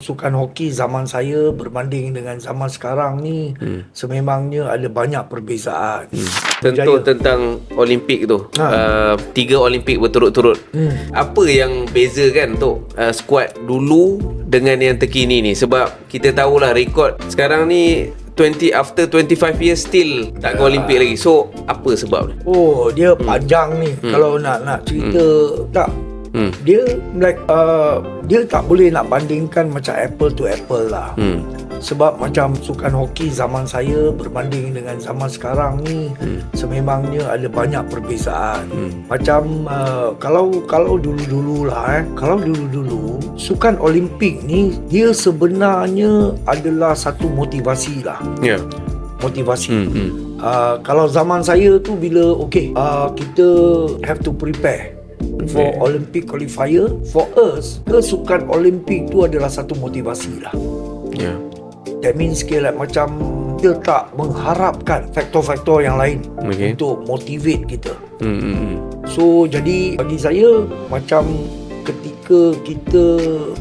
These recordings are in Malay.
sukan hoki zaman saya berbanding dengan zaman sekarang ni, sememangnya ada banyak perbezaan. Tentu tentang Olimpik tu, 3 Olimpik berturut-turut. Apa yang beza kan untuk skuad dulu dengan yang terkini ni? Sebab kita tahulah rekod sekarang ni after 25 years still tak ke Olimpik lagi. So apa sebab ni? Oh, dia panjang ni. Kalau nak cerita tak. Dia like dia tak boleh nak bandingkan macam apple to apple lah. Sebab macam sukan hoki zaman saya berbanding dengan zaman sekarang ni, sememangnya ada banyak perbezaan. Macam kalau dulu-dulu lah kalau dulu-dulu sukan Olimpik ni dia sebenarnya adalah satu motivasi lah. Motivasi. Kalau zaman saya tu bila kita have to prepare for Olympic qualifier, for us kesukan Olimpik tu adalah satu motivasi lah. That means like macam kita tak mengharapkan faktor-faktor yang lain untuk motivate kita. So jadi bagi saya macam ketika kita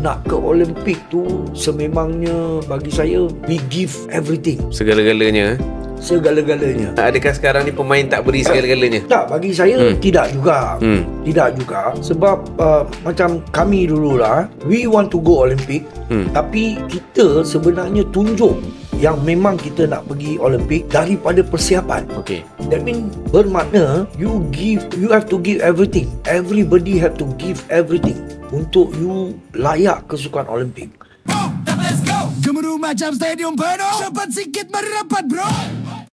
nak ke Olimpik tu, sememangnya bagi saya we give everything, segala-galanya. Adakah sekarang ni pemain tak beri segala-galanya? Tak, bagi saya tidak juga. Tidak juga. Sebab macam kami dululah, we want to go Olympic, tapi kita sebenarnya tunjuk yang memang kita nak pergi Olimpik daripada persiapan. That means bermakna you have to give everything. Everybody have to give everything untuk you layak ke sukan Olimpik. Gemuruh macam stadium penuh, cepat sikit merapat bro.